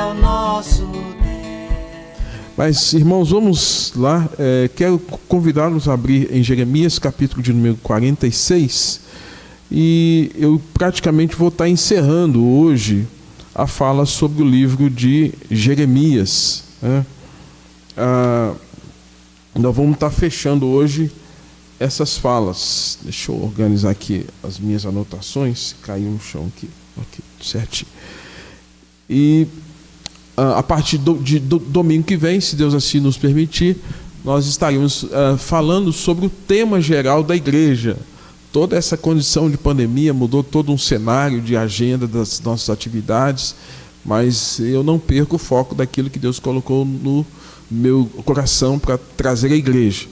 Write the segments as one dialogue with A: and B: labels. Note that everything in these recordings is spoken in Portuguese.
A: o nosso Deus.
B: Mas, irmãos, vamos lá. Quero convidá-los a abrir em Jeremias, capítulo de número 46. E eu praticamente vou estar encerrando hoje a fala sobre o livro de Jeremias, né? Nós vamos estar fechando hoje essas falas. Deixa eu organizar aqui as minhas anotações. Caiu no chão aqui. Ok, certinho. E a partir de domingo que vem, se Deus assim nos permitir, nós estaremos falando sobre o tema geral da igreja. Toda essa condição de pandemia mudou todo um cenário de agenda das nossas atividades, mas eu não perco o foco daquilo que Deus colocou no meu coração para trazer à igreja.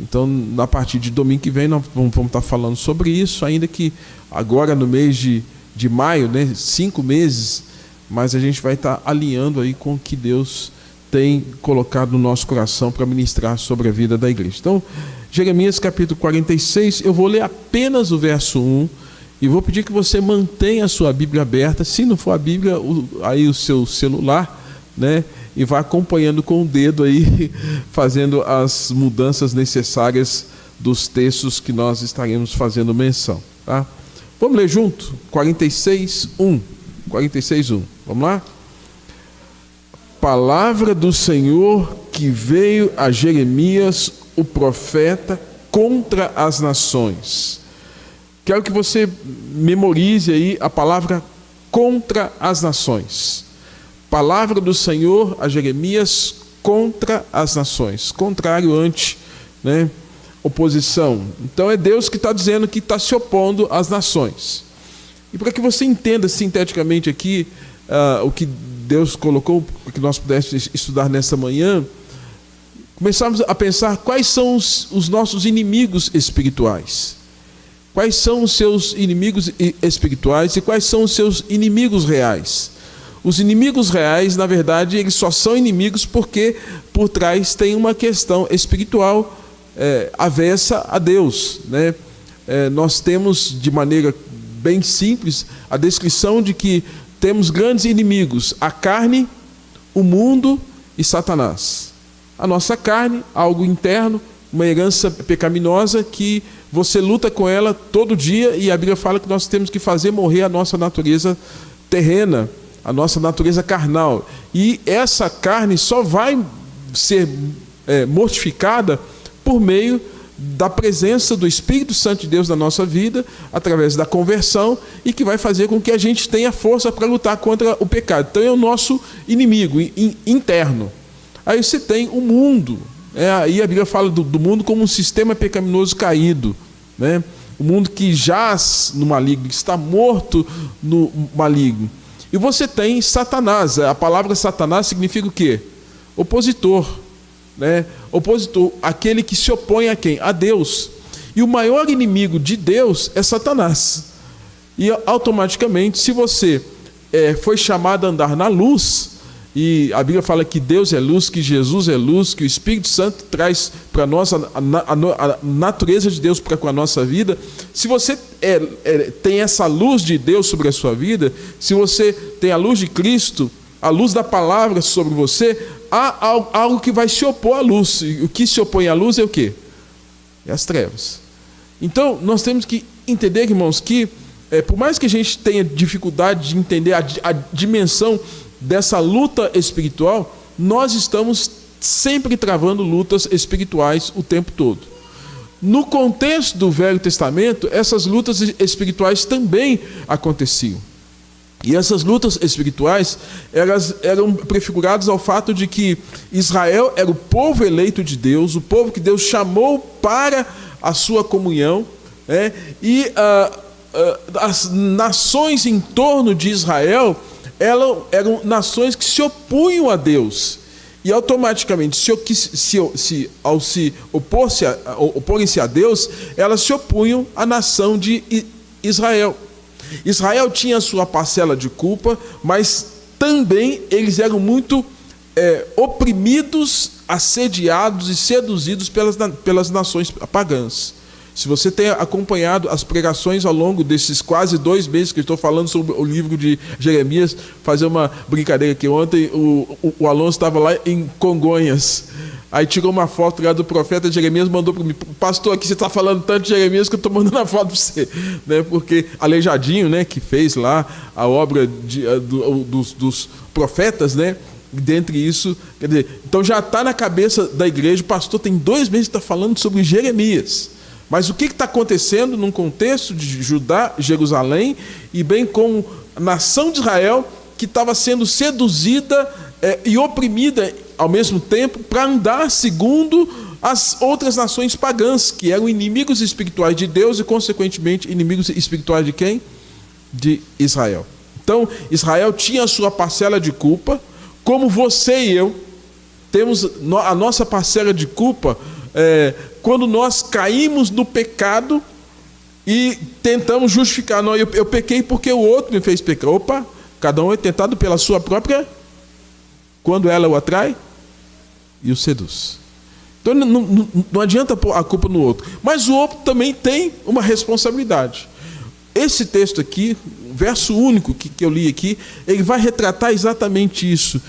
B: Então, a partir de domingo que vem, nós vamos estar falando sobre isso, ainda que agora no mês de maio, né, 5 meses, mas a gente vai estar alinhando aí com o que Deus tem colocado no nosso coração para ministrar sobre a vida da igreja. Então, Jeremias capítulo 46, eu vou ler apenas o verso 1 e vou pedir que você mantenha a sua Bíblia aberta, se não for a Bíblia, aí o seu celular, né, e vá acompanhando com o dedo aí, fazendo as mudanças necessárias dos textos que nós estaremos fazendo menção, tá? Vamos ler junto? 46:1. 46:1. Vamos lá? Palavra do Senhor que veio a Jeremias, o profeta, contra as nações. Quero que você memorize aí a palavra contra as nações. Palavra do Senhor a Jeremias contra as nações. Contrário, ante, né? Oposição. Então é Deus que está dizendo que está se opondo às nações. E para que você entenda sinteticamente aqui o que Deus colocou, para que nós pudéssemos estudar nessa manhã, começamos a pensar quais são os nossos inimigos espirituais. Quais são os seus inimigos espirituais e quais são os seus inimigos reais. Os inimigos reais, na verdade, eles só são inimigos porque por trás tem uma questão espiritual avessa a Deus, né? Nós temos, de maneira bem simples, a descrição de que temos grandes inimigos: a carne, o mundo e Satanás. A nossa carne, algo interno, uma herança pecaminosa que você luta com ela todo dia, e a Bíblia fala que nós temos que fazer morrer a nossa natureza terrena, a nossa natureza carnal. E essa carne só vai ser mortificada por meio da presença do Espírito Santo de Deus na nossa vida, através da conversão, e que vai fazer com que a gente tenha força para lutar contra o pecado. Então é o nosso inimigo interno. Aí você tem o mundo. Aí a Bíblia fala do mundo como um sistema pecaminoso caído, né? O mundo que jaz no maligno, que está morto no maligno. E você tem Satanás. A palavra Satanás significa o quê? Opositor, né? Opositor, aquele que se opõe a quem? A Deus. E o maior inimigo de Deus é Satanás. E automaticamente, se você foi chamado a andar na luz, e a Bíblia fala que Deus é luz, que Jesus é luz, que o Espírito Santo traz para nós a natureza de Deus para com a nossa vida. Se você tem essa luz de Deus sobre a sua vida, se você tem a luz de Cristo, a luz da palavra sobre você, há algo que vai se opor à luz. E o que se opõe à luz é o quê? É as trevas. Então, nós temos que entender, irmãos, que por mais que a gente tenha dificuldade de entender a dimensão dessa luta espiritual, nós estamos sempre travando lutas espirituais o tempo todo. No contexto do Velho Testamento, essas lutas espirituais também aconteciam. E essas lutas espirituais, elas eram prefiguradas ao fato de que Israel era o povo eleito de Deus, o povo que Deus chamou para a sua comunhão, né? E as nações em torno de Israel eram nações que se opunham a Deus. E automaticamente, ao se oporem-se a Deus, elas se opunham à nação de Israel. Israel tinha a sua parcela de culpa, mas também eles eram muito oprimidos, assediados e seduzidos pelas nações pagãs. Se você tem acompanhado as pregações ao longo desses quase 2 meses que eu estou falando sobre o livro de Jeremias, fazer uma brincadeira aqui. Ontem o Alonso estava lá em Congonhas, aí tirou uma foto lá do profeta Jeremias, mandou para mim: pastor, aqui você está falando tanto de Jeremias que eu estou mandando a foto para você, né? Porque Aleijadinho, né, que fez lá a obra dos profetas, né? Dentre isso, quer dizer, então já está na cabeça da igreja. O pastor tem 2 meses que está falando sobre Jeremias. Mas o que está acontecendo num contexto de Judá, Jerusalém, e bem como a nação de Israel, que estava sendo seduzida e oprimida ao mesmo tempo para andar segundo as outras nações pagãs, que eram inimigos espirituais de Deus e, consequentemente, inimigos espirituais de quem? De Israel. Então, Israel tinha a sua parcela de culpa, como você e eu temos a nossa parcela de culpa quando nós caímos no pecado e tentamos justificar. Não, eu pequei porque o outro me fez pecar. Opa, cada um é tentado pela sua própria, quando ela o atrai e o seduz. Então não adianta pôr a culpa no outro. Mas o outro também tem uma responsabilidade. Esse texto aqui, o verso único que eu li aqui, ele vai retratar exatamente isso.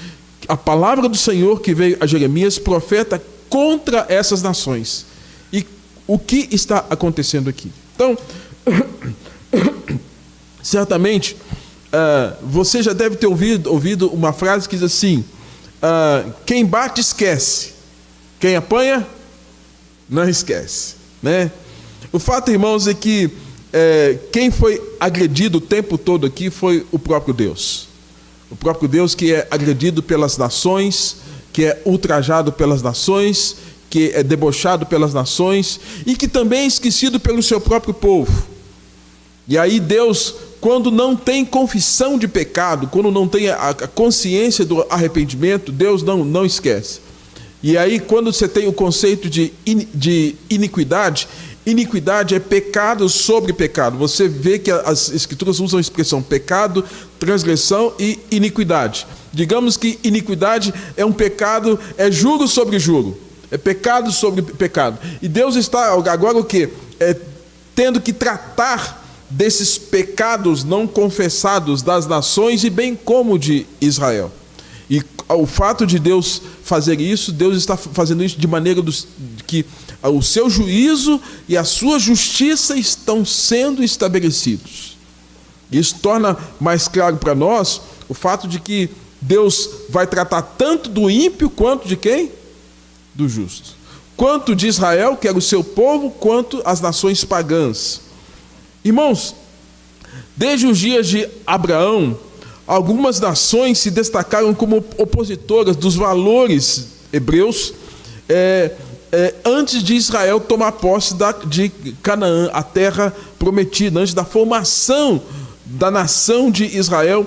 B: A palavra do Senhor que veio a Jeremias, profeta contra essas nações. E o que está acontecendo aqui? Então, certamente, você já deve ter ouvido uma frase que diz assim: quem bate esquece, quem apanha não esquece, né? O fato, irmãos, é que quem foi agredido o tempo todo aqui foi o próprio Deus. O próprio Deus, que é agredido pelas nações, que é ultrajado pelas nações, que é debochado pelas nações e que também é esquecido pelo seu próprio povo. E aí Deus, quando não tem confissão de pecado, quando não tem a consciência do arrependimento, Deus não esquece. E aí, quando você tem o conceito de iniquidade, iniquidade é pecado sobre pecado. Você vê que as escrituras usam a expressão pecado, transgressão e iniquidade. Digamos que iniquidade é um pecado, é jugo sobre jugo, é pecado sobre pecado. E Deus está agora o quê? Tendo que tratar desses pecados não confessados das nações e bem como de Israel. E o fato de Deus fazer isso, Deus está fazendo isso de maneira que o seu juízo e a sua justiça estão sendo estabelecidos. Isso torna mais claro para nós o fato de que Deus vai tratar tanto do ímpio quanto de quem? Do justo. Quanto de Israel, que era o seu povo, quanto as nações pagãs. Irmãos, desde os dias de Abraão, algumas nações se destacaram como opositoras dos valores hebreus antes de Israel tomar posse de Canaã, a terra prometida, antes da formação da nação de Israel,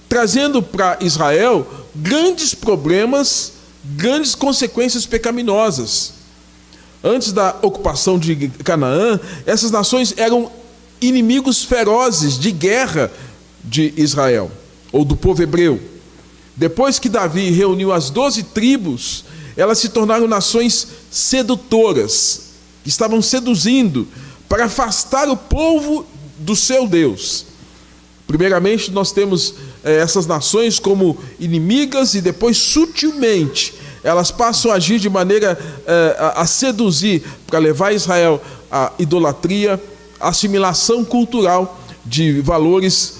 B: trazendo para Israel grandes problemas, grandes consequências pecaminosas. Antes da ocupação de Canaã, essas nações eram inimigos ferozes de guerra de Israel, ou do povo hebreu. Depois que Davi reuniu as 12 tribos, elas se tornaram nações sedutoras, que estavam seduzindo para afastar o povo do seu Deus. Primeiramente, nós temos essas nações como inimigas e depois, sutilmente, elas passam a agir de maneira a seduzir, para levar Israel à idolatria, assimilação cultural de valores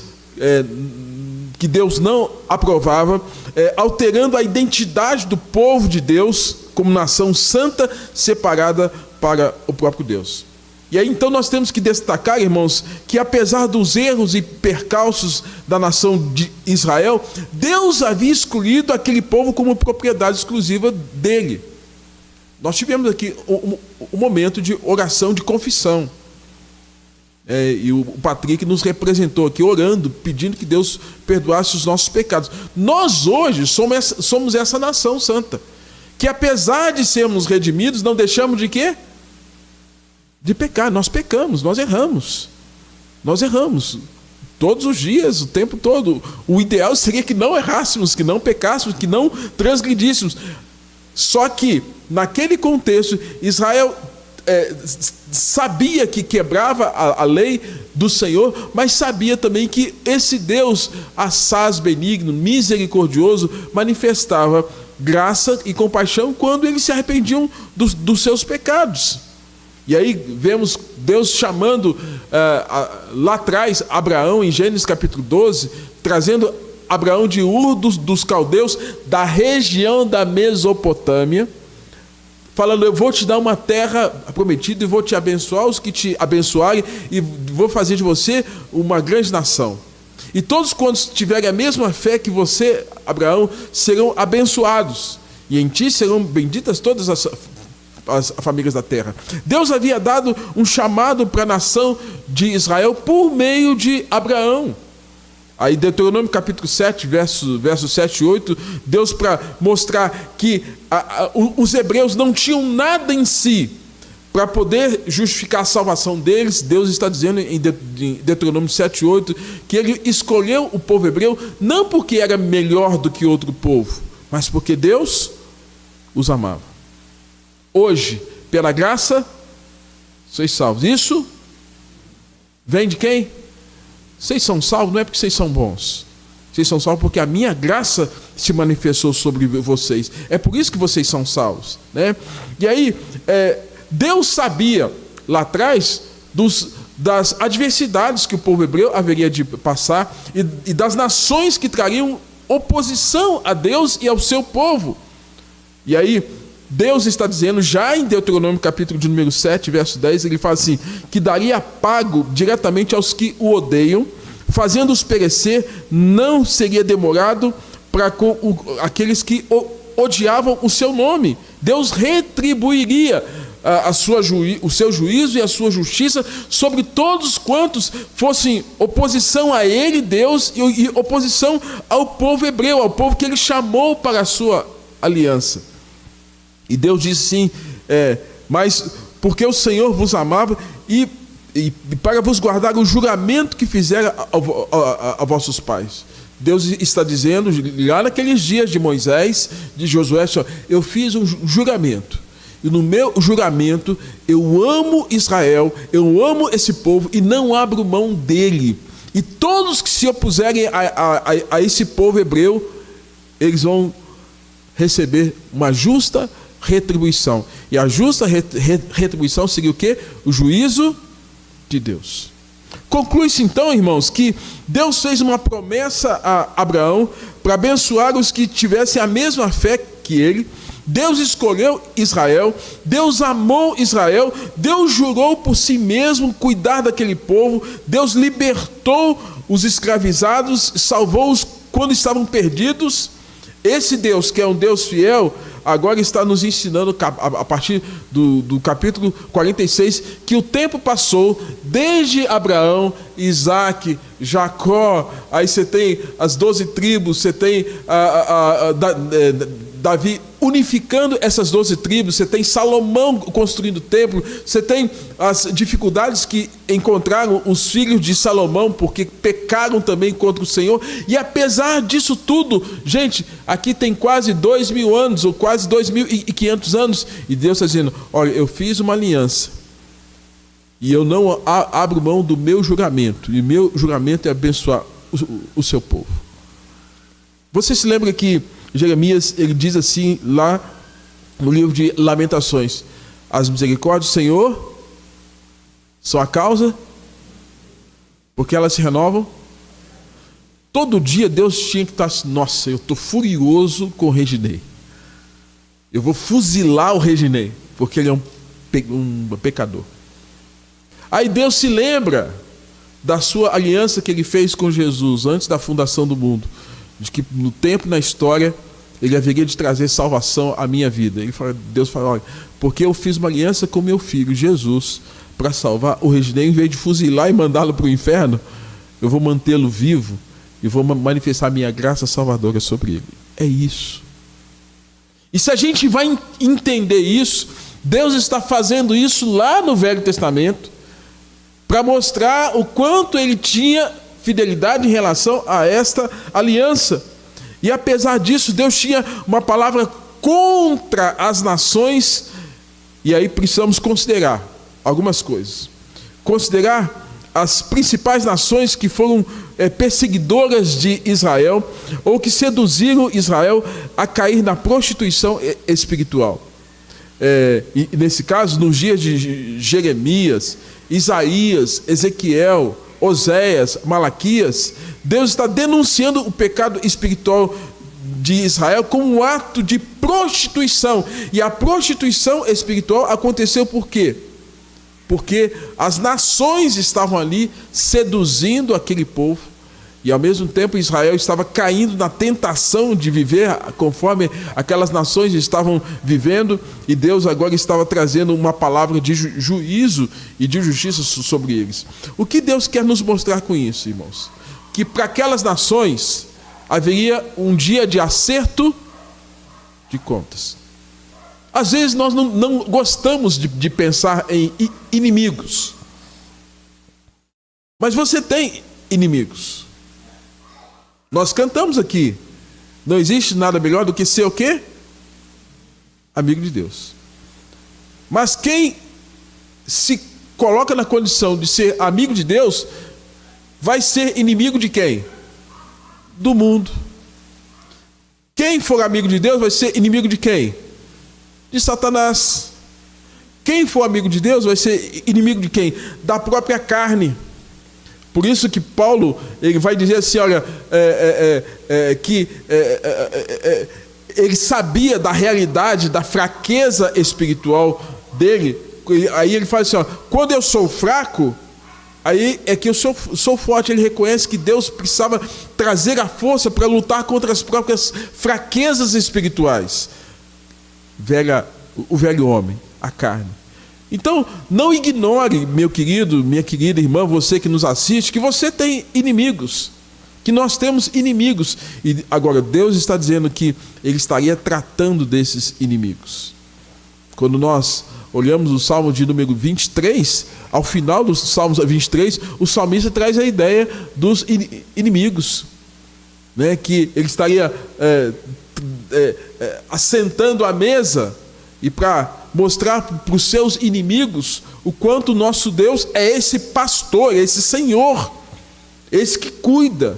B: que Deus não aprovava, alterando a identidade do povo de Deus como nação santa, separada para o próprio Deus. E aí então nós temos que destacar, irmãos, que apesar dos erros e percalços da nação de Israel, Deus havia escolhido aquele povo como propriedade exclusiva dele. Nós tivemos aqui um momento de oração, de confissão. E o Patrick nos representou aqui orando, pedindo que Deus perdoasse os nossos pecados. Nós hoje somos essa nação santa, que apesar de sermos redimidos, não deixamos de quê? De pecar. Nós pecamos, nós erramos. Nós erramos todos os dias, o tempo todo. O ideal seria que não errássemos, que não pecássemos, que não transgredíssemos. Só que, naquele contexto, Israel sabia que quebrava a lei do Senhor, mas sabia também que esse Deus assaz, benigno, misericordioso, manifestava graça e compaixão quando eles se arrependiam dos seus pecados. E aí vemos Deus chamando lá atrás Abraão, em Gênesis capítulo 12, trazendo Abraão de Ur dos caldeus, da região da Mesopotâmia, falando: eu vou te dar uma terra prometida e vou te abençoar os que te abençoarem e vou fazer de você uma grande nação. E todos quantos tiverem a mesma fé que você, Abraão, serão abençoados. E em ti serão benditas todas as famílias da terra. Deus havia dado um chamado para a nação de Israel por meio de Abraão. Aí Deuteronômio capítulo 7, versos 7 e 8, Deus, para mostrar que os hebreus não tinham nada em si para poder justificar a salvação deles, Deus está dizendo em Deuteronômio 7 e 8, que ele escolheu o povo hebreu não porque era melhor do que outro povo, mas porque Deus os amava. Hoje, pela graça, sois salvos. Isso vem de quem? Vocês são salvos não é porque vocês são bons. Vocês são salvos porque a minha graça se manifestou sobre vocês. É por isso que vocês são salvos, né? E aí, Deus sabia lá atrás das adversidades que o povo hebreu haveria de passar e das nações que trariam oposição a Deus e ao seu povo. E aí, Deus está dizendo, já em Deuteronômio capítulo de número 7, verso 10, ele fala assim, que daria pago diretamente aos que o odeiam, fazendo-os perecer, não seria demorado para com aqueles que odiavam o seu nome. Deus retribuiria o seu juízo e a sua justiça sobre todos quantos fossem oposição a ele, Deus, e oposição ao povo hebreu, ao povo que ele chamou para a sua aliança. E Deus disse assim, mas porque o Senhor vos amava e para vos guardar o juramento que fizera a vossos pais. Deus está dizendo, lá naqueles dias de Moisés, de Josué, eu fiz um juramento. E no meu juramento, eu amo Israel, eu amo esse povo e não abro mão dele. E todos que se opuserem a esse povo hebreu, eles vão receber uma justa retribuição. E a justa retribuição seria o quê? O juízo de Deus. Conclui-se então, irmãos, que Deus fez uma promessa a Abraão para abençoar os que tivessem a mesma fé que ele. Deus escolheu Israel, Deus amou Israel, Deus jurou por si mesmo cuidar daquele povo, Deus libertou os escravizados, salvou-os quando estavam perdidos. Esse Deus, que é um Deus fiel, agora está nos ensinando, a partir do capítulo 46, que o tempo passou desde Abraão, Isaac, Jacó, aí você tem as 12 tribos, você tem Davi unificando essas 12 tribos, você tem Salomão construindo o templo, você tem as dificuldades que encontraram os filhos de Salomão, porque pecaram também contra o Senhor, e apesar disso tudo, gente, aqui tem quase 2.000 anos, ou quase 2.500 anos, e Deus está dizendo, olha, eu fiz uma aliança, e eu não abro mão do meu juramento, e meu juramento é abençoar o seu povo. Você se lembra que Jeremias, ele diz assim lá no livro de Lamentações, as misericórdias do Senhor são a causa porque elas se renovam. Todo dia Deus tinha que estar assim, nossa, eu estou furioso com o Reginei, eu vou fuzilar o Reginei porque ele é um pecador. Aí Deus se lembra da sua aliança que ele fez com Jesus antes da fundação do mundo, de que no tempo, na história, ele haveria de trazer salvação à minha vida. Deus fala, olha, porque eu fiz uma aliança com meu filho Jesus para salvar o Reginei, em vez de fuzilar e mandá-lo para o inferno, eu vou mantê-lo vivo e vou manifestar a minha graça salvadora sobre ele. É isso. E se a gente vai entender isso, Deus está fazendo isso lá no Velho Testamento para mostrar o quanto ele tinha fidelidade em relação a esta aliança. E apesar disso, Deus tinha uma palavra contra as nações, E aí precisamos considerar algumas coisas. Considerar as principais nações que foram perseguidoras de Israel, ou que seduziram Israel a cair na prostituição espiritual. E nesse caso, nos dias de Jeremias, Isaías, Ezequiel, Oséias, Malaquias, Deus está denunciando o pecado espiritual de Israel como um ato de prostituição. E a prostituição espiritual aconteceu por quê? Porque as nações estavam ali seduzindo aquele povo, e ao mesmo tempo Israel estava caindo na tentação de viver conforme aquelas nações estavam vivendo, e Deus agora estava trazendo uma palavra de juízo e de justiça sobre eles. O que Deus quer nos mostrar com isso, irmãos? Que para aquelas nações haveria um dia de acerto de contas. Às vezes nós não gostamos de pensar em inimigos. Mas você tem inimigos. Nós cantamos aqui. Não existe nada melhor do que ser o quê? Amigo de Deus. Mas quem se coloca na condição de ser amigo de Deus, vai ser inimigo de quem? Do mundo. Quem for amigo de Deus vai ser inimigo de quem? De Satanás. Quem for amigo de Deus vai ser inimigo de quem? Da própria carne. Por isso que Paulo ele vai dizer assim, olha, ele sabia da realidade, da fraqueza espiritual dele. Aí ele fala assim, ó, quando eu sou fraco, aí é que eu sou forte. Ele reconhece que Deus precisava trazer a força para lutar contra as próprias fraquezas espirituais. O velho homem, a carne. Então, não ignore, meu querido, minha querida irmã, você que nos assiste, que você tem inimigos, que nós temos inimigos. E agora, Deus está dizendo que Ele estaria tratando desses inimigos. Quando nós olhamos o Salmo de número 23, ao final dos Salmos 23, o salmista traz a ideia dos inimigos, né? Que ele estaria assentando à mesa, e para mostrar para os seus inimigos o quanto o nosso Deus é esse pastor, esse Senhor, esse que cuida.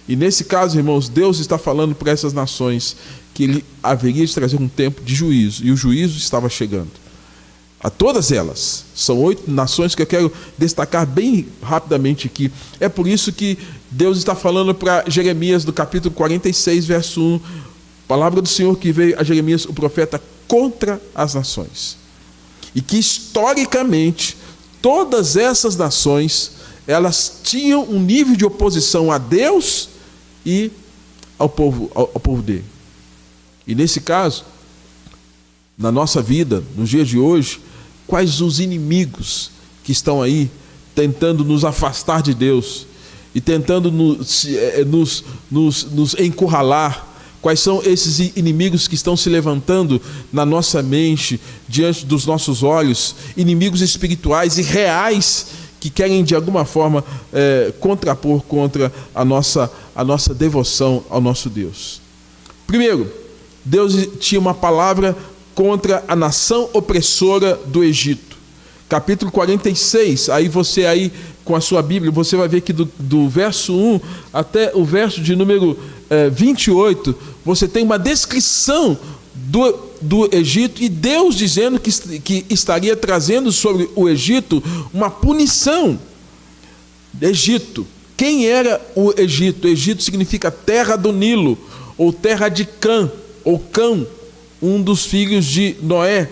B: E nesse caso, irmãos, Deus está falando para essas nações que Ele haveria de trazer um tempo de juízo, e o juízo estava chegando a todas elas. São 8 nações que eu quero destacar bem rapidamente aqui. É por isso que Deus está falando para Jeremias, do capítulo 46, verso 1, palavra do Senhor que veio a Jeremias, o profeta, contra as nações. E que historicamente todas essas nações, elas tinham um nível de oposição a Deus e ao povo dele. E nesse caso, na nossa vida, nos dias de hoje, quais os inimigos que estão aí tentando nos afastar de Deus e tentando nos encurralar? Quais são esses inimigos que estão se levantando na nossa mente, diante dos nossos olhos, inimigos espirituais e reais que querem de alguma forma contrapor contra a nossa devoção ao nosso Deus? Primeiro, Deus tinha uma palavra contra a nação opressora do Egito. Capítulo 46, aí você aí com a sua Bíblia, você vai ver que do verso 1 até o verso de número 28, você tem uma descrição do Egito, e Deus dizendo que estaria trazendo sobre o Egito uma punição. Egito. Quem era o Egito? O Egito significa terra do Nilo, ou terra de Cã, ou Cão, um dos filhos de Noé.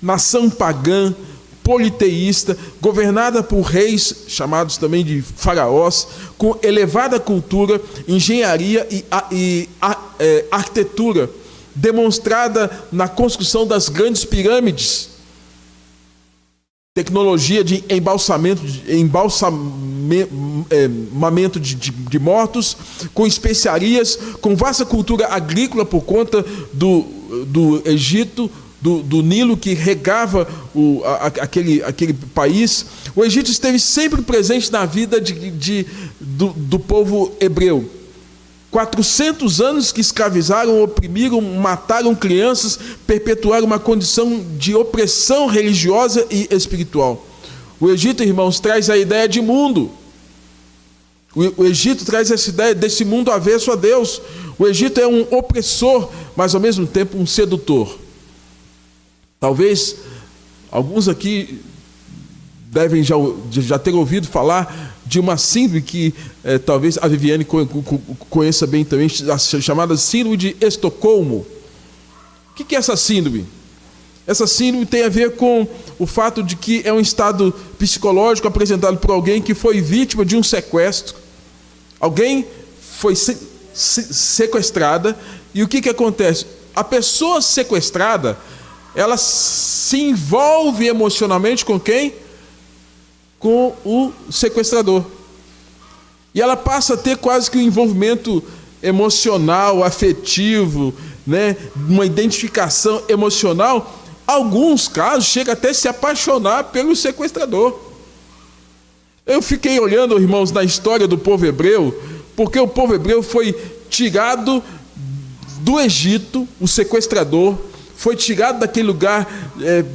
B: Nação pagã, politeísta, governada por reis, chamados também de faraós, com elevada cultura, engenharia e arquitetura, demonstrada na construção das grandes pirâmides, tecnologia de embalsamento de mortos, com especiarias, com vasta cultura agrícola por conta do Egito, do Nilo que regava aquele país. O Egito esteve sempre presente na vida do povo hebreu. 400 anos que escravizaram, oprimiram, mataram crianças, perpetuaram uma condição de opressão religiosa e espiritual. O Egito, irmãos, traz a ideia de mundo. O Egito traz essa ideia desse mundo avesso a Deus. O Egito é um opressor, mas ao mesmo tempo um sedutor. Talvez alguns aqui devem já ter ouvido falar de uma síndrome que talvez a Viviane conheça bem também, chamada síndrome de Estocolmo. O que é essa síndrome? Essa síndrome tem a ver com o fato de que é um estado psicológico apresentado por alguém que foi vítima de um sequestro. Alguém foi sequestrada, e o que acontece? A pessoa sequestrada, ela se envolve emocionalmente com quem? Com o sequestrador. E ela passa a ter quase que um envolvimento emocional, afetivo, né? Uma identificação emocional. Alguns casos chega até a se apaixonar pelo sequestrador. Eu fiquei olhando, irmãos, na história do povo hebreu, porque o povo hebreu foi tirado do Egito, o sequestrador, foi tirado daquele lugar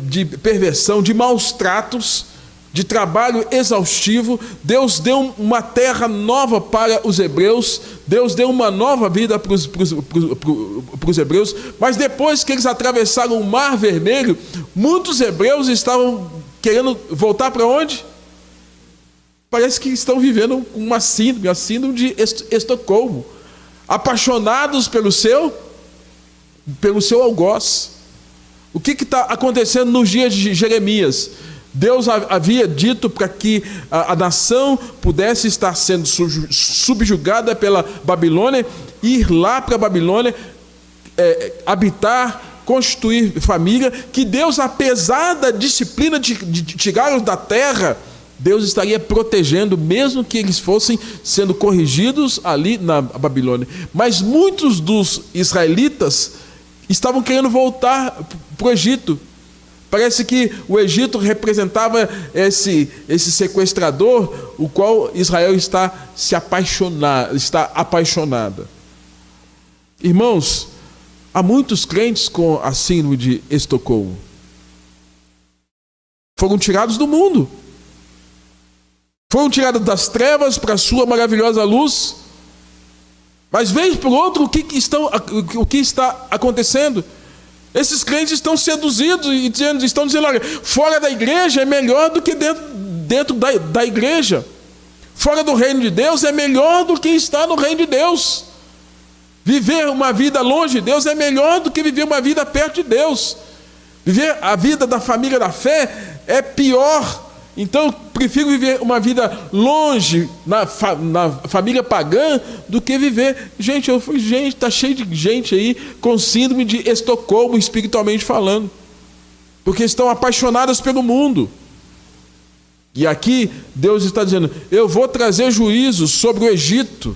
B: de perversão, de maus tratos, de trabalho exaustivo. Deus deu uma terra nova para os hebreus, Deus deu uma nova vida para os hebreus, mas depois que eles atravessaram o Mar Vermelho, muitos hebreus estavam querendo voltar para onde? Parece que estão vivendo uma síndrome, a síndrome de Estocolmo, apaixonados pelo seu algoz. O que está acontecendo nos dias de Jeremias? Deus havia dito para que a nação pudesse estar sendo subjugada pela Babilônia, ir lá para a Babilônia, habitar, constituir família, que Deus, apesar da disciplina de tirá-los da terra, Deus estaria protegendo, mesmo que eles fossem sendo corrigidos ali na Babilônia. Mas muitos dos israelitas estavam querendo voltar para o Egito. Parece que o Egito representava esse sequestrador, o qual Israel está apaixonada. Irmãos, há muitos crentes com a síndrome de Estocolmo. Foram tirados do mundo. Foram tirados das trevas para a sua maravilhosa luz. Mas vez por outro, o que está acontecendo? Esses crentes estão seduzidos e estão dizendo, olha, fora da igreja é melhor do que dentro da igreja. Fora do reino de Deus é melhor do que estar no reino de Deus. Viver uma vida longe de Deus é melhor do que viver uma vida perto de Deus. Viver a vida da família da fé é pior. Então eu prefiro viver uma vida longe na família pagã do que viver. Gente, está cheio de gente aí com síndrome de Estocolmo, espiritualmente falando, porque estão apaixonadas pelo mundo. E aqui Deus está dizendo, eu vou trazer juízo sobre o Egito,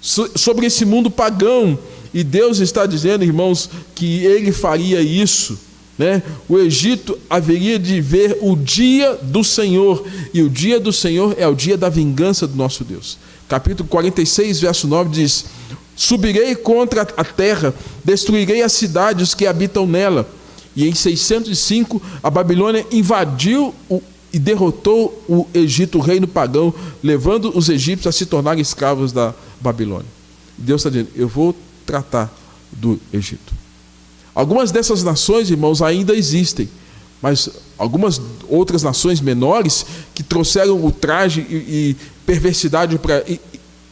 B: sobre esse mundo pagão. E Deus está dizendo, irmãos, que Ele faria isso, né? O Egito haveria de ver o dia do Senhor, e o dia do Senhor é o dia da vingança do nosso Deus. Capítulo 46, verso 9 diz, subirei contra a terra, destruirei as cidades que habitam nela. E em 605 a Babilônia invadiu e derrotou o Egito, o reino pagão, levando os egípcios a se tornarem escravos da Babilônia. Deus está dizendo, eu vou tratar do Egito. Algumas dessas nações, irmãos, ainda existem, mas algumas outras nações menores que trouxeram ultraje e perversidade para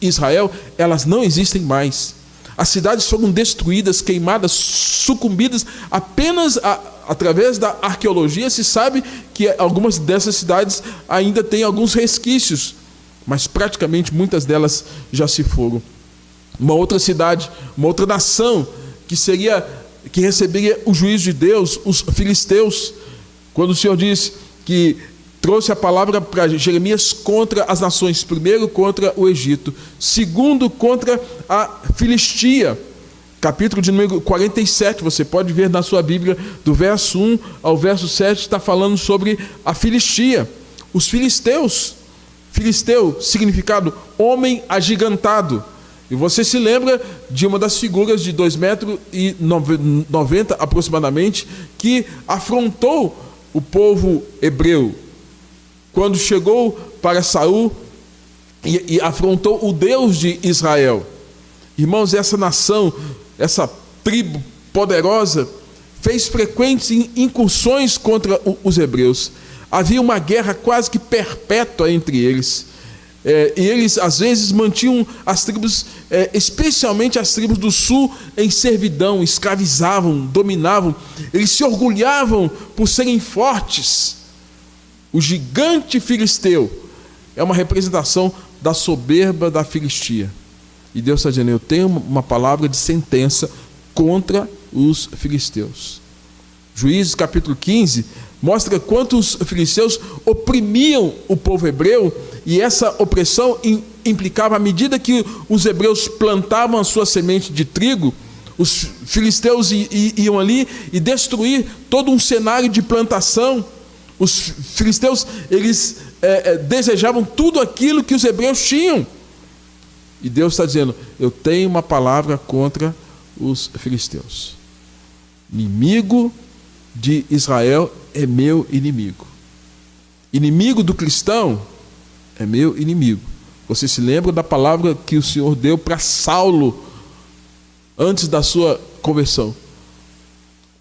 B: Israel, elas não existem mais. As cidades foram destruídas, queimadas, sucumbidas. Apenas através da arqueologia se sabe que algumas dessas cidades ainda têm alguns resquícios, mas praticamente muitas delas já se foram. Uma outra cidade, uma outra nação que receberia o juízo de Deus, os filisteus, quando o Senhor diz que trouxe a palavra para Jeremias contra as nações, primeiro contra o Egito, segundo contra a Filistia, capítulo de número 47, você pode ver na sua Bíblia, do verso 1 ao verso 7, está falando sobre a Filistia, os filisteus. Filisteu, significado homem agigantado. E você se lembra de uma das figuras de 2,90 metros aproximadamente, que afrontou o povo hebreu, quando chegou para Saul e afrontou o Deus de Israel. Irmãos, essa nação, essa tribo poderosa, fez frequentes incursões contra os hebreus. Havia uma guerra quase que perpétua entre eles. E eles, às vezes, mantinham as tribos, especialmente as tribos do sul, em servidão, escravizavam, dominavam. Eles se orgulhavam por serem fortes. O gigante filisteu é uma representação da soberba da Filistia. E Deus está dizendo: eu tenho uma palavra de sentença contra os filisteus. Juízes capítulo 15 mostra quanto os filisteus oprimiam o povo hebreu, e essa opressão implicava, à medida que os hebreus plantavam a sua semente de trigo, os filisteus iam ali e destruir todo um cenário de plantação. Os filisteus, eles desejavam tudo aquilo que os hebreus tinham. E Deus está dizendo: eu tenho uma palavra contra os filisteus. Inimigo de Israel é meu inimigo. Inimigo do cristão é meu inimigo. Você se lembra da palavra que o Senhor deu para Saulo antes da sua conversão?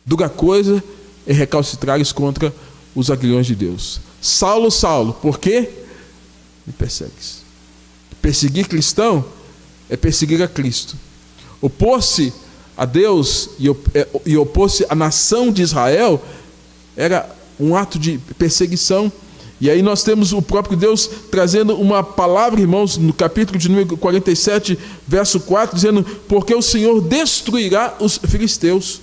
B: Dura coisa é recalcitrares contra os aguilhões de Deus. Saulo, Saulo, por quê? Me persegues. Perseguir cristão é perseguir a Cristo. Opor-se a Deus e opor-se à nação de Israel era um ato de perseguição. E aí nós temos o próprio Deus trazendo uma palavra, irmãos, no capítulo de número 47, verso 4, dizendo: porque o Senhor destruirá os filisteus.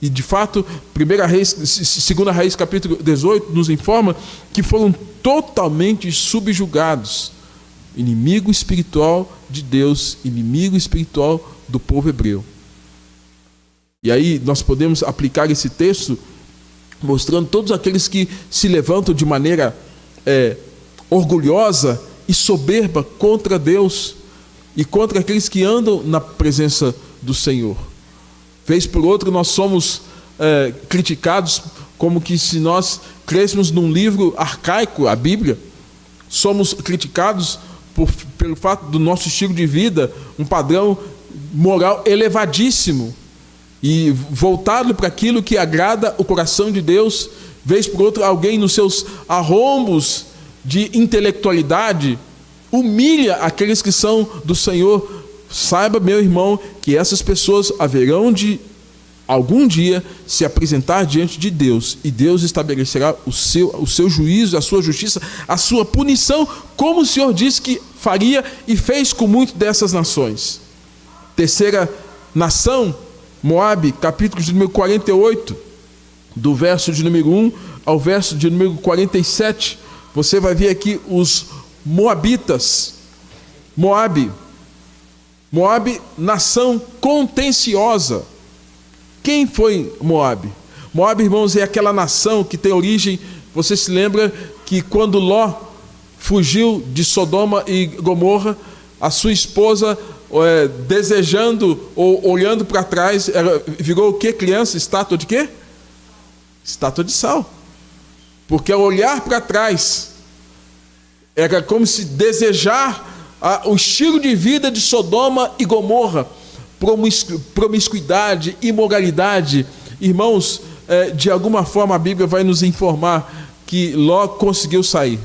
B: E de fato, 2 Reis, capítulo 18, nos informa que foram totalmente subjugados. Inimigo espiritual de Deus, inimigo espiritual do povo hebreu. E aí nós podemos aplicar esse texto mostrando todos aqueles que se levantam de maneira orgulhosa e soberba contra Deus e contra aqueles que andam na presença do Senhor. Vez por outra nós somos criticados como que se nós crêssemos num livro arcaico, a Bíblia. Somos criticados pelo fato do nosso estilo de vida, um padrão moral elevadíssimo e voltado para aquilo que agrada o coração de Deus. Vez por outra, alguém nos seus arrombos de intelectualidade humilha aqueles que são do Senhor. Saiba, meu irmão, que essas pessoas haverão de algum dia se apresentar diante de Deus, e Deus estabelecerá o seu juízo, a sua justiça, a sua punição, como o Senhor disse que faria e fez com muitas dessas nações. Terceira nação, Moabe, capítulo de número 48, do verso de número 1 ao verso de número 47, você vai ver aqui os moabitas. Moabe, nação contenciosa. Quem foi Moabe? Moabe, irmãos, é aquela nação que tem origem, você se lembra que quando Ló fugiu de Sodoma e Gomorra, a sua esposa, desejando ou olhando para trás, ela virou o que, criança? Estátua de quê? Estátua de sal. Porque ao olhar para trás, era como se desejar o estilo de vida de Sodoma e Gomorra, promiscuidade, imoralidade. Irmãos, de alguma forma a Bíblia vai nos informar que Ló conseguiu sair.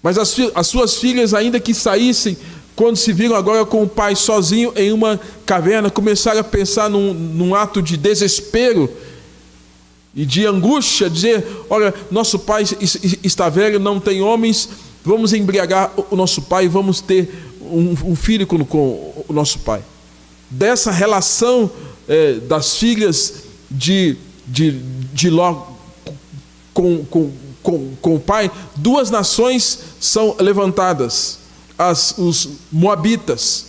B: Mas as suas filhas, ainda que saíssem, quando se viram agora com o pai sozinho em uma caverna, começaram a pensar num ato de desespero e de angústia, dizer: olha, nosso pai está velho, não tem homens, vamos embriagar o nosso pai e vamos ter um filho com o nosso pai. Dessa relação das filhas de Ló com o pai, duas nações são levantadas. Os Moabitas,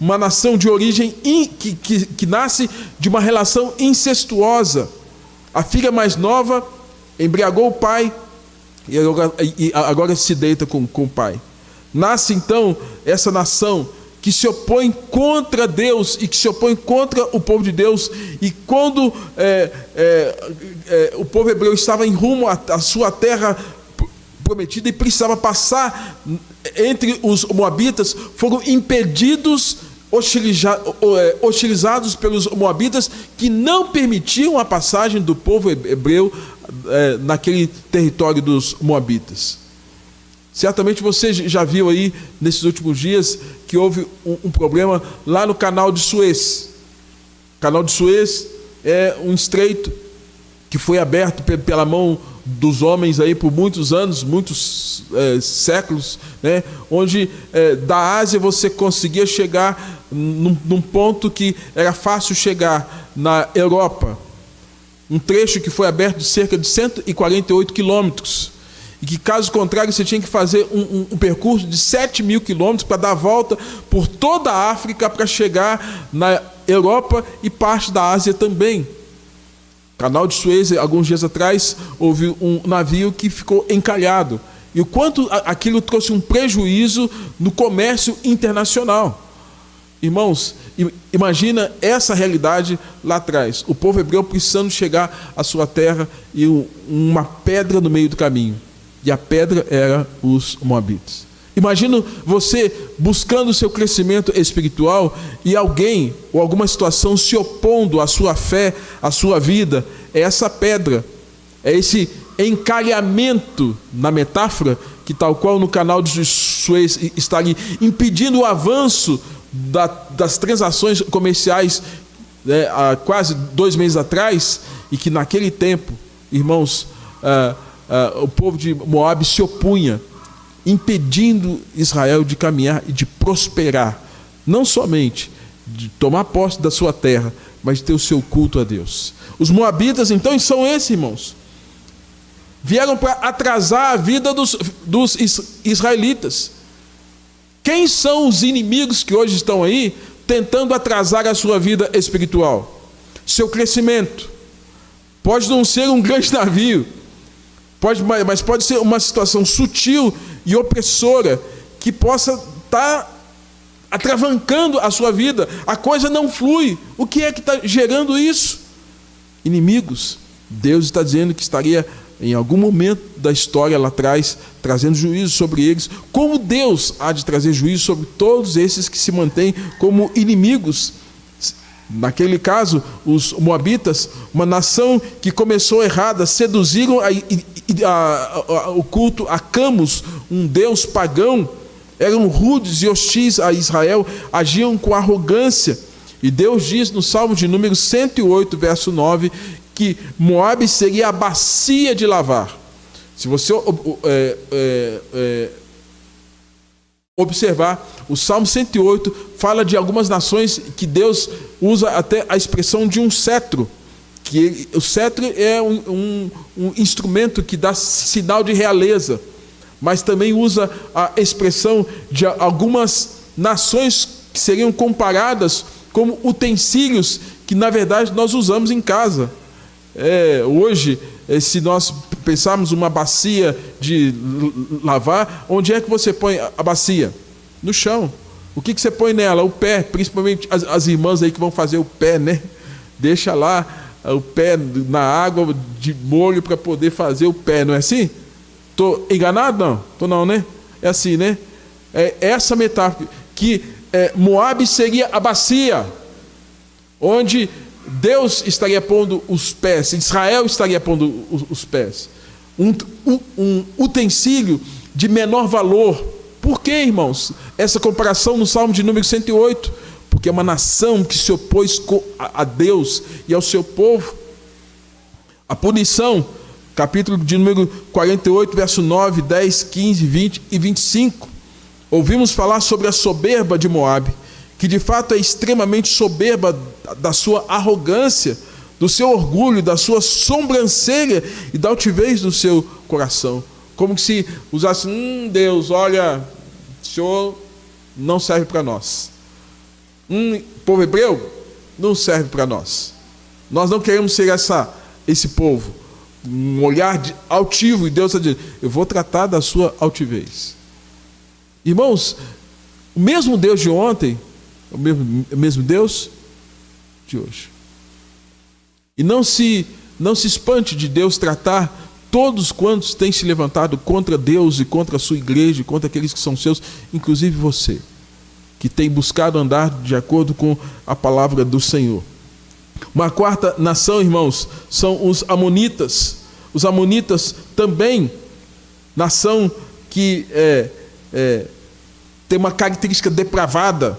B: uma nação de origem que nasce de uma relação incestuosa. A filha mais nova embriagou o pai e agora se deita com o pai. Nasce então essa nação que se opõem contra Deus e que se opõem contra o povo de Deus. E quando o povo hebreu estava em rumo à sua terra prometida e precisava passar entre os moabitas, foram impedidos, hostilizados pelos moabitas, que não permitiam a passagem do povo hebreu naquele território dos moabitas. Certamente você já viu aí nesses últimos dias que houve um problema lá no canal de Suez. O canal de Suez é um estreito que foi aberto pela mão dos homens aí por muitos anos, muitos séculos, né? Onde da Ásia você conseguia chegar num ponto que era fácil chegar na Europa. Um trecho que foi aberto de cerca de 148 quilômetros. E que, caso contrário, você tinha que fazer um percurso de 7.000 quilômetros para dar a volta por toda a África para chegar na Europa e parte da Ásia também. Canal de Suez, alguns dias atrás, houve um navio que ficou encalhado. E o quanto aquilo trouxe um prejuízo no comércio internacional. Irmãos, imagina essa realidade lá atrás. O povo hebreu precisando chegar à sua terra e uma pedra no meio do caminho. E a pedra era os moabitas. Imagina você buscando o seu crescimento espiritual e alguém ou alguma situação se opondo à sua fé, à sua vida. É essa pedra, é esse encalhamento, na metáfora, que tal qual no canal de Suez está ali, impedindo o avanço das transações comerciais há quase 2 meses atrás, e que naquele tempo, irmãos, o povo de Moabe se opunha, impedindo Israel de caminhar e de prosperar, não somente de tomar posse da sua terra, mas de ter o seu culto a Deus. Os moabitas, então, são esses, irmãos. Vieram para atrasar a vida dos israelitas. Quem são os inimigos que hoje estão aí tentando atrasar a sua vida espiritual? Seu crescimento. Pode não ser um grande navio, mas pode ser uma situação sutil e opressora que possa estar atravancando a sua vida. A coisa não flui. O que é que está gerando isso? Inimigos. Deus está dizendo que estaria em algum momento da história lá atrás trazendo juízo sobre eles, como Deus há de trazer juízo sobre todos esses que se mantêm como inimigos. Naquele caso, os moabitas, uma nação que começou errada, seduziram o culto a Camus, um deus pagão, eram rudes e hostis a Israel, agiam com arrogância. E Deus diz no Salmo de número 108, verso 9, que Moabe seria a bacia de lavar. Se você observar, o Salmo 108 fala de algumas nações que Deus usa até a expressão de um cetro. O cetro é um instrumento que dá sinal de realeza, mas também usa a expressão de algumas nações que seriam comparadas como utensílios que, na verdade, nós usamos em casa. Hoje, se nós pensarmos uma bacia de lavar, onde é que você põe a bacia? No chão. O que você põe nela? O pé, principalmente as irmãs aí que vão fazer o pé, né? Deixa lá o pé na água de molho para poder fazer o pé, não é assim? Estou enganado? Não. Estou não, né? É assim, né? É essa metáfora, que Moabe seria a bacia, onde Deus estaria pondo os pés, Israel estaria pondo os pés. Um utensílio de menor valor. Por que, irmãos? Essa comparação no Salmo de número 108. Porque é uma nação que se opôs a Deus e ao seu povo. A punição, capítulo de número 48, verso 9, 10, 15, 20 e 25. Ouvimos falar sobre a soberba de Moabe, que de fato é extremamente soberba da sua arrogância, do seu orgulho, da sua sobrancelha e da altivez do seu coração. Como que se usasse, Deus, olha, o Senhor não serve para nós. Povo hebreu não serve para nós. Nós não queremos ser esse povo. Um olhar altivo, e Deus está dizendo, eu vou tratar da sua altivez. Irmãos, O mesmo Deus de ontem, o mesmo Deus de hoje. E não se espante de Deus tratar todos quantos têm se levantado contra Deus e contra a sua igreja, e contra aqueles que são seus, inclusive você, que tem buscado andar de acordo com a palavra do Senhor. Uma quarta nação, irmãos, são os amonitas. Os amonitas também, nação que tem uma característica depravada,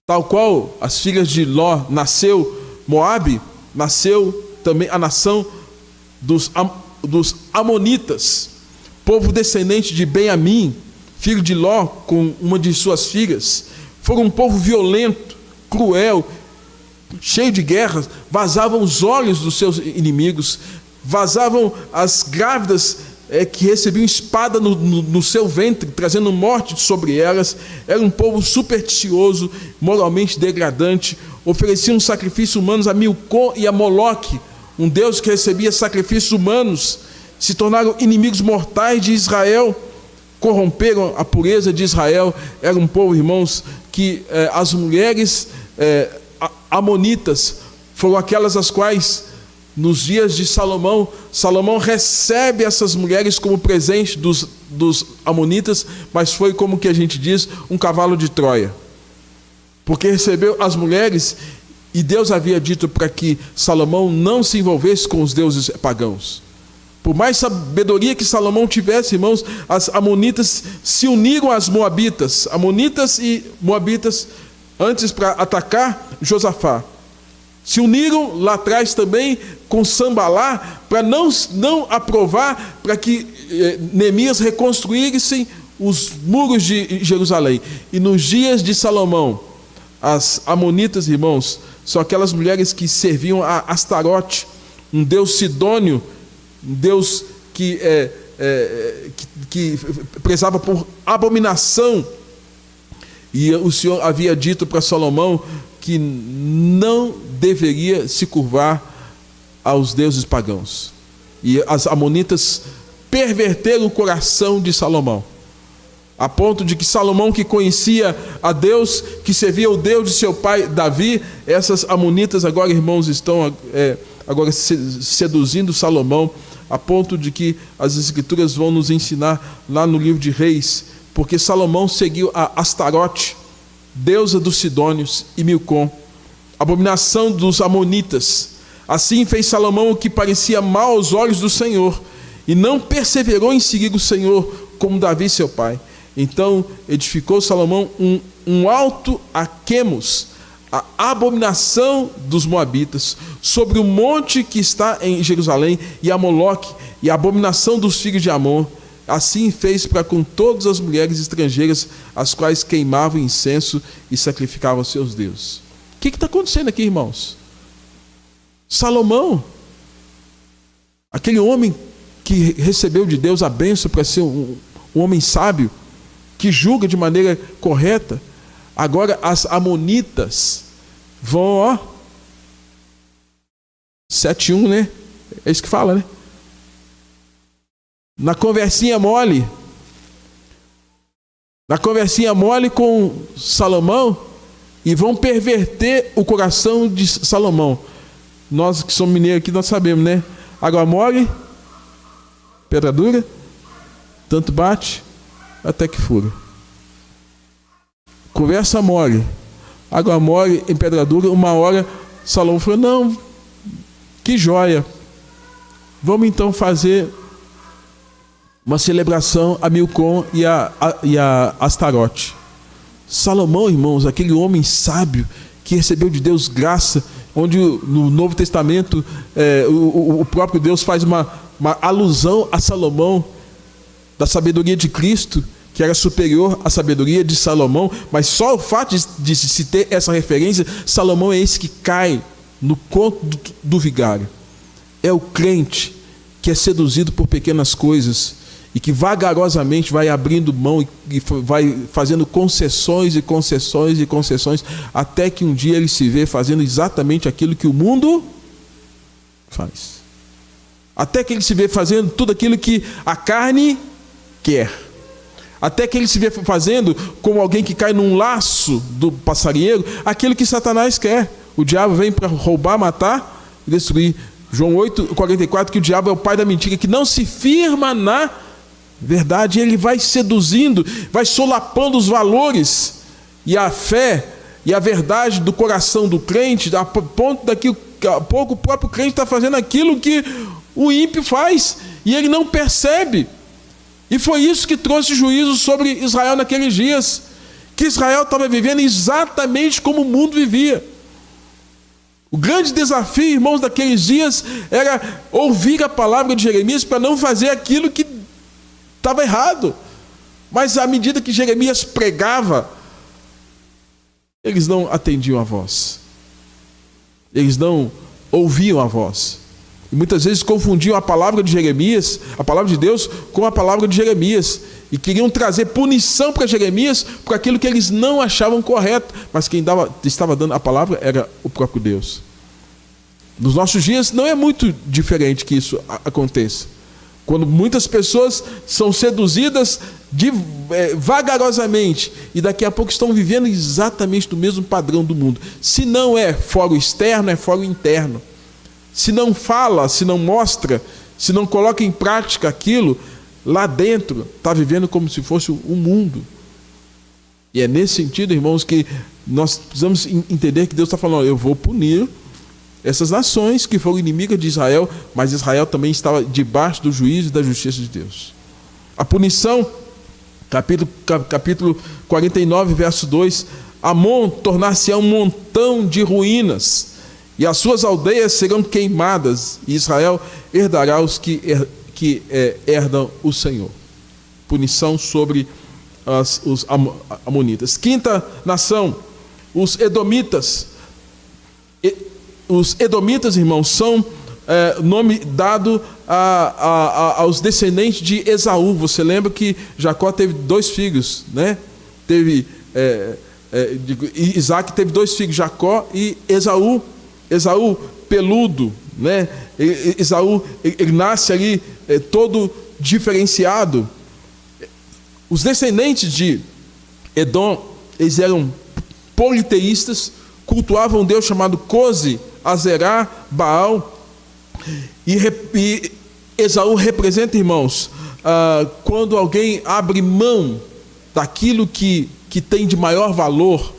B: tal qual as filhas de Ló nasceu Moabe, nasceu também a nação dos amonitas, povo descendente de Benjamim, filho de Ló com uma de suas filhas. Foram um povo violento, cruel, cheio de guerras, vazavam os olhos dos seus inimigos, vazavam as grávidas que recebiam espada no seu ventre, trazendo morte sobre elas. Era um povo supersticioso, moralmente degradante. Ofereciam sacrifícios humanos a Milcom e a Moloque, um Deus que recebia sacrifícios humanos. Se tornaram inimigos mortais de Israel, corromperam a pureza de Israel. Era um povo, irmãos, que as mulheres amonitas foram aquelas as quais, nos dias de Salomão recebe essas mulheres como presente dos amonitas, mas foi como que a gente diz, um cavalo de Troia, porque recebeu as mulheres, e Deus havia dito para que Salomão não se envolvesse com os deuses pagãos. Por mais sabedoria que Salomão tivesse, irmãos, as amonitas se uniram às moabitas, amonitas e moabitas, antes para atacar Josafá. Se uniram lá atrás também com Sambalá, para não aprovar, para que Neemias reconstruísse os muros de Jerusalém. E nos dias de Salomão, as amonitas, irmãos, são aquelas mulheres que serviam a Astarote, um deus sidônio, um deus que prezava por abominação. E o Senhor havia dito para Salomão que não deveria se curvar aos deuses pagãos. E as amonitas perverteram o coração de Salomão, a ponto de que Salomão, que conhecia a Deus, que servia o Deus de seu pai Davi, essas amonitas agora, irmãos, estão agora seduzindo Salomão, a ponto de que as Escrituras vão nos ensinar lá no livro de Reis, porque Salomão seguiu a Astarote, deusa dos sidônios, e Milcom, abominação dos amonitas. Assim fez Salomão o que parecia mal aos olhos do Senhor, e não perseverou em seguir o Senhor, como Davi seu pai. Então edificou Salomão um alto a Quemos, a abominação dos moabitas, sobre o monte que está em Jerusalém, e a Moloque, e a abominação dos filhos de Amon. Assim fez para com todas as mulheres estrangeiras, as quais queimavam incenso e sacrificavam aos seus deuses. O que está acontecendo aqui, irmãos? Salomão, aquele homem que recebeu de Deus a bênção para ser um homem sábio, que julga de maneira correta, agora as amonitas vão, 7:1, né? É isso que fala, né? Na conversinha mole com Salomão, e vão perverter o coração de Salomão. Nós que somos mineiros aqui, nós sabemos, né? Água mole, pedra dura, tanto bate até que fura. Conversa mole, água mole em pedra dura. Uma hora Salomão falou: não, que joia, vamos então fazer uma celebração a Milcom e a Astarote. Salomão, irmãos, aquele homem sábio que recebeu de Deus graça, onde no Novo Testamento o próprio Deus faz uma alusão a Salomão, da sabedoria de Cristo, que era superior à sabedoria de Salomão. Mas só o fato de se ter essa referência, Salomão é esse que cai no conto do vigário. É o crente que é seduzido por pequenas coisas e que vagarosamente vai abrindo mão e vai fazendo concessões e concessões e concessões, até que um dia ele se vê fazendo exatamente aquilo que o mundo faz. Até que ele se vê fazendo tudo aquilo que a carne quer. até que ele se vê fazendo como alguém que cai num laço do passarinheiro, aquilo que Satanás quer. O diabo vem para roubar, matar e destruir. João 8,44, que o diabo é o pai da mentira, que não se firma na verdade. Ele vai seduzindo, vai solapando os valores e a fé e a verdade do coração do crente, a ponto daqui a pouco o próprio crente está fazendo aquilo que o ímpio faz, e ele não percebe. E foi isso que trouxe juízo sobre Israel naqueles dias, que Israel estava vivendo exatamente como o mundo vivia. O grande desafio, irmãos, daqueles dias era ouvir a palavra de Jeremias para não fazer aquilo que estava errado. Mas à medida que Jeremias pregava, eles não atendiam a voz. Eles não ouviam a voz. E muitas vezes confundiam a palavra de Jeremias, a palavra de Deus, com a palavra de Jeremias. E queriam trazer punição para Jeremias por aquilo que eles não achavam correto. Mas quem estava dando a palavra era o próprio Deus. Nos nossos dias não é muito diferente que isso aconteça. Quando muitas pessoas são seduzidas vagarosamente e daqui a pouco estão vivendo exatamente do mesmo padrão do mundo. Se não é fora o externo, é fora o interno. Se não fala, se não mostra, se não coloca em prática aquilo, lá dentro está vivendo como se fosse o mundo. E é nesse sentido, irmãos, que nós precisamos entender que Deus está falando: eu vou punir essas nações que foram inimigas de Israel, mas Israel também estava debaixo do juízo e da justiça de Deus. A punição, capítulo 49, verso 2: Amon tornar-se-á um montão de ruínas, e as suas aldeias serão queimadas, e Israel herdará os que herdam o Senhor. Punição sobre os amonitas. Quinta nação, os edomitas. Os edomitas, irmãos, são nome dado aos descendentes de Esaú. Você lembra que Jacó teve 2 filhos, né? Isaac teve 2 filhos, Jacó e Esaú. Esaú peludo, né? Esaú, ele nasce ali todo diferenciado. Os descendentes de Edom, eles eram politeístas, cultuavam um Deus chamado Coze, Azerá, Baal. E Esaú representa, irmãos, quando alguém abre mão daquilo que tem de maior valor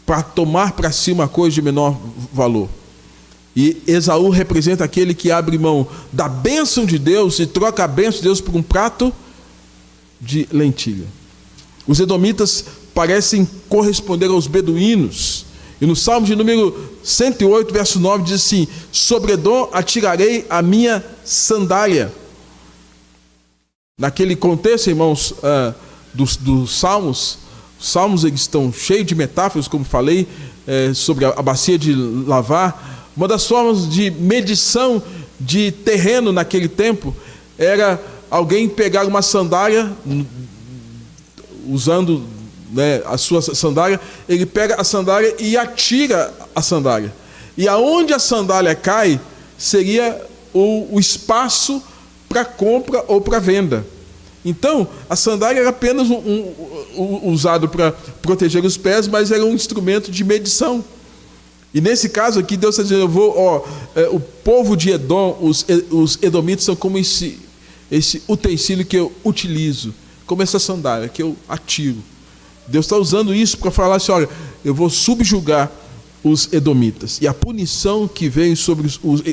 B: para tomar para si uma coisa de menor valor. E Esaú representa aquele que abre mão da bênção de Deus e troca a bênção de Deus por um prato de lentilha. Os edomitas parecem corresponder aos beduínos. E no Salmo de número 108, verso 9, diz assim: sobre Edom atirarei a minha sandália. Naquele contexto, irmãos, dos Salmos, os Salmos eles estão cheios de metáforas, como falei, sobre a bacia de lavar. Uma das formas de medição de terreno naquele tempo era alguém pegar uma sandália, usando, né, a sua sandália, ele pega a sandália e atira a sandália. E aonde a sandália cai, seria o espaço para compra ou para venda. Então, a sandália era apenas usado para proteger os pés, mas era um instrumento de medição. E nesse caso aqui, Deus está dizendo: o povo de Edom, os edomitas, são como esse utensílio que eu utilizo, como essa sandália que eu atiro. Deus está usando isso para falar assim: olha, eu vou subjugar os edomitas. E a punição que veio sobre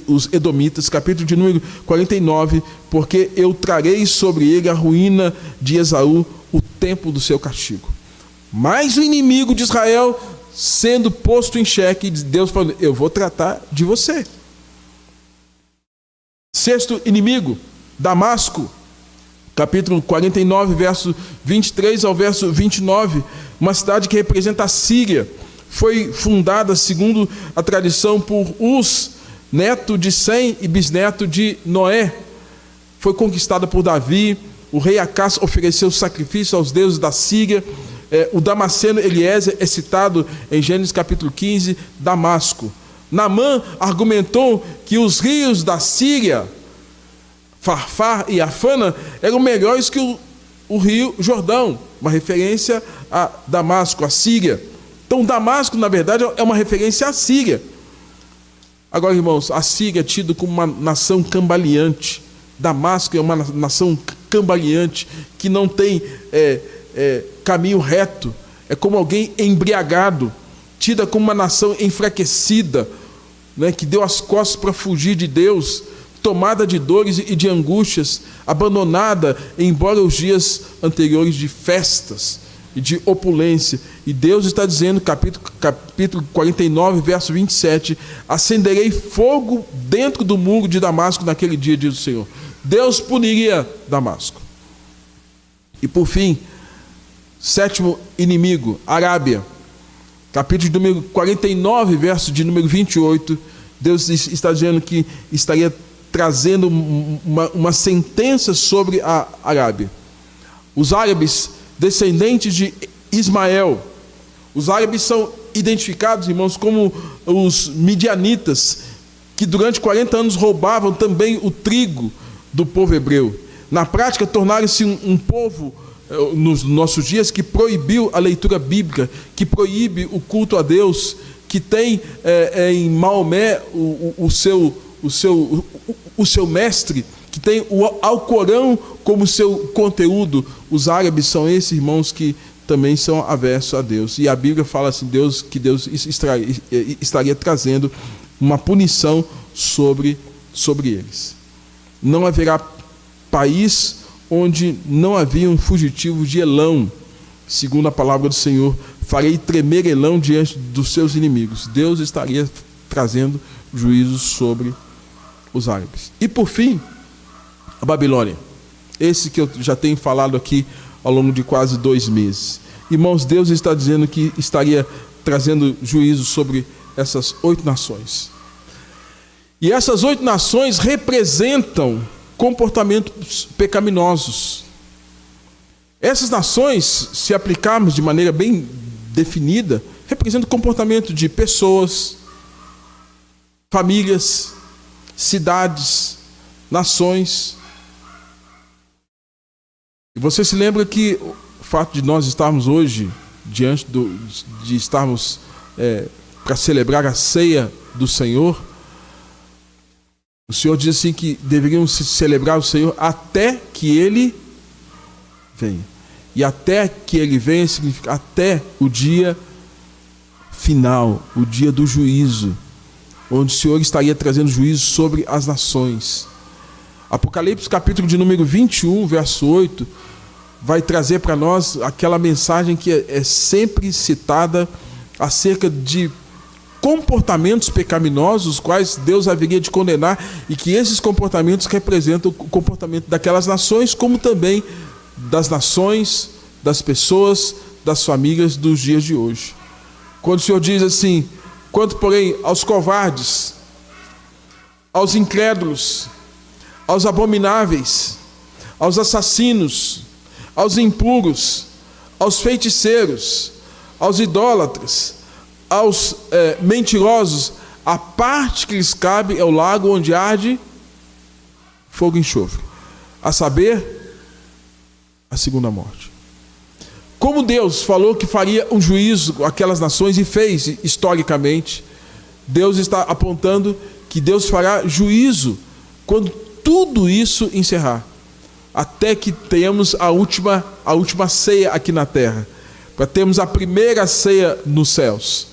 B: os edomitas, capítulo de número 49, porque eu trarei sobre ele a ruína de Esaú, o tempo do seu castigo. Mas o inimigo de Israel sendo posto em xeque, Deus falando: eu vou tratar de você. Sexto inimigo, Damasco, capítulo 49, verso 23 ao verso 29, uma cidade que representa a Síria. Foi fundada, segundo a tradição, por Uz, neto de Sem e bisneto de Noé. Foi conquistada por Davi. O rei Acás ofereceu sacrifício aos deuses da Síria. O Damasceno Eliezer é citado em Gênesis capítulo 15, Damasco. Naamã argumentou que os rios da Síria, Farfar e Afana, eram melhores que o rio Jordão, uma referência a Damasco, a Síria. Então, Damasco, na verdade, é uma referência à Síria. Agora, irmãos, a Síria é tida como uma nação cambaleante. Damasco é uma nação cambaleante, que não tem caminho reto. É como alguém embriagado, tida como uma nação enfraquecida, né, que deu as costas para fugir de Deus, tomada de dores e de angústias, abandonada, embora os dias anteriores de festas e de opulência. E Deus está dizendo, capítulo 49, verso 27, acenderei fogo dentro do muro de Damasco naquele dia, diz o Senhor. Deus puniria Damasco. E por fim, sétimo inimigo, Arábia. Capítulo de número 49, verso de número 28, Deus está dizendo que estaria trazendo uma sentença sobre a Arábia. Os árabes, descendentes de Ismael, os árabes são identificados, irmãos, como os midianitas, que durante 40 anos roubavam também o trigo do povo hebreu. Na prática, tornaram-se um povo, nos nossos dias, que proibiu a leitura bíblica, que proíbe o culto a Deus, que tem em Maomé o seu mestre, que tem o Alcorão como seu conteúdo. Os árabes são esses, irmãos, que também são aversos a Deus. E a Bíblia fala assim, que Deus estaria trazendo uma punição sobre eles. Não haverá país onde não havia um fugitivo de Elão, segundo a palavra do Senhor. Farei tremer Elão diante dos seus inimigos. Deus estaria trazendo juízo sobre os árabes. E por fim, a Babilônia. Esse que eu já tenho falado aqui ao longo de quase 2 meses. Irmãos, Deus está dizendo que estaria trazendo juízo sobre essas 8 nações. E essas 8 nações representam comportamentos pecaminosos. Essas nações, se aplicarmos de maneira bem definida, representam o comportamento de pessoas, famílias, cidades, nações. E você se lembra que o fato de nós estarmos hoje, diante de estarmos para celebrar a ceia do Senhor, o Senhor diz assim que deveríamos celebrar o Senhor até que Ele venha. E até que Ele venha significa até o dia final, o dia do juízo, onde o Senhor estaria trazendo juízo sobre as nações. Apocalipse, capítulo de número 21, verso 8, vai trazer para nós aquela mensagem que é sempre citada acerca de comportamentos pecaminosos, os quais Deus haveria de condenar, e que esses comportamentos representam o comportamento daquelas nações, como também das nações, das pessoas, das famílias dos dias de hoje. Quando o Senhor diz assim, quanto porém aos covardes, aos incrédulos, aos abomináveis, aos assassinos, aos impuros, aos feiticeiros, aos idólatras, aos mentirosos, a parte que lhes cabe é o lago onde arde fogo e enxofre, a saber, a segunda morte. Como Deus falou que faria um juízo àquelas nações, e fez historicamente, Deus está apontando que Deus fará juízo quando tudo isso encerrar, até que tenhamos a última ceia aqui na terra, para termos a primeira ceia nos céus,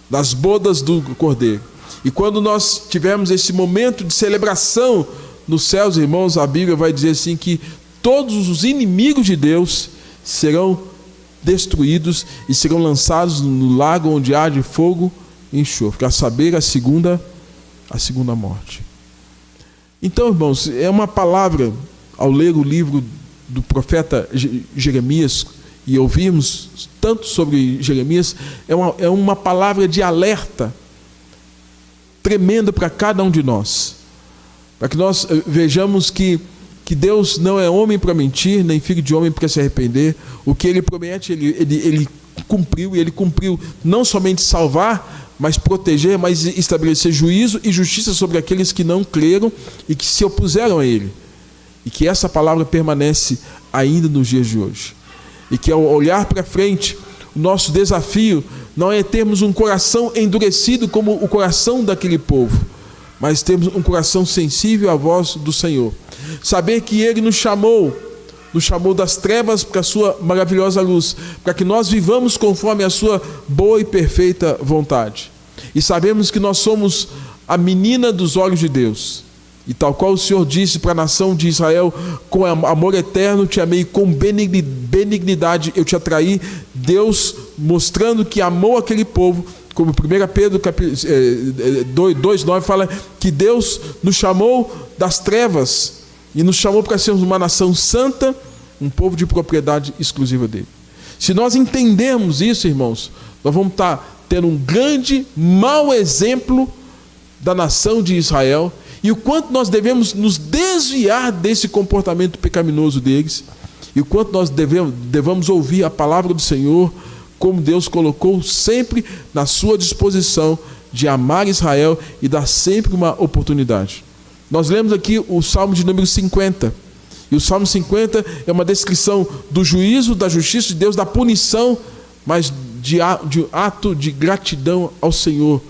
B: das bodas do Cordeiro. E quando nós tivermos esse momento de celebração nos céus, irmãos, a Bíblia vai dizer assim que todos os inimigos de Deus serão destruídos e serão lançados no lago onde arde fogo e enxofre, a saber, a segunda morte. Então, irmãos, é uma palavra, ao ler o livro do profeta Jeremias, e ouvirmos tanto sobre Jeremias, é uma palavra de alerta tremenda para cada um de nós, para que nós vejamos que Deus não é homem para mentir, nem filho de homem para se arrepender. O que Ele promete, Ele cumpriu, e Ele cumpriu não somente salvar, mas proteger, mas estabelecer juízo e justiça sobre aqueles que não creram e que se opuseram a Ele. E que essa palavra permanece ainda nos dias de hoje. E que ao olhar para frente, o nosso desafio não é termos um coração endurecido como o coração daquele povo, mas termos um coração sensível à voz do Senhor. Saber que Ele nos chamou das trevas para a sua maravilhosa luz, para que nós vivamos conforme a sua boa e perfeita vontade. E sabemos que nós somos a menina dos olhos de Deus. E tal qual o Senhor disse para a nação de Israel: com amor eterno te amei, com benignidade eu te atraí. Deus mostrando que amou aquele povo, como 1 Pedro 2,9 fala que Deus nos chamou das trevas e nos chamou para sermos uma nação santa, um povo de propriedade exclusiva dele. Se nós entendermos isso, irmãos, nós vamos estar tendo um grande mau exemplo da nação de Israel, e o quanto nós devemos nos desviar desse comportamento pecaminoso deles, e o quanto nós devemos ouvir a palavra do Senhor, como Deus colocou sempre na sua disposição de amar Israel e dar sempre uma oportunidade. Nós lemos aqui o Salmo de número 50, e o Salmo 50 é uma descrição do juízo, da justiça de Deus, da punição, mas de ato de gratidão ao Senhor,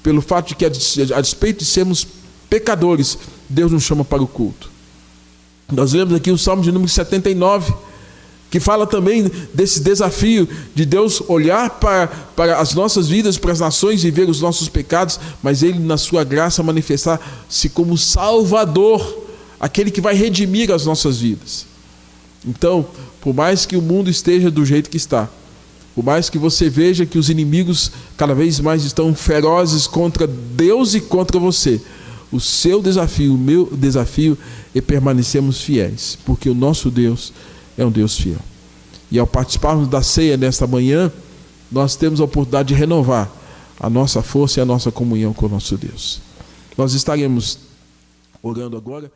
B: pelo fato de que, a despeito de sermos pecadores, Deus nos chama para o culto. Nós lemos aqui o Salmo de número 79, que fala também desse desafio de Deus olhar para as nossas vidas, para as nações e ver os nossos pecados, mas Ele, na sua graça, manifestar-se como Salvador, aquele que vai redimir as nossas vidas. Então, por mais que o mundo esteja do jeito que está, por mais que você veja que os inimigos cada vez mais estão ferozes contra Deus e contra você, o seu desafio, o meu desafio é permanecermos fiéis, porque o nosso Deus é um Deus fiel. E ao participarmos da ceia nesta manhã, nós temos a oportunidade de renovar a nossa força e a nossa comunhão com o nosso Deus. Nós estaremos orando agora.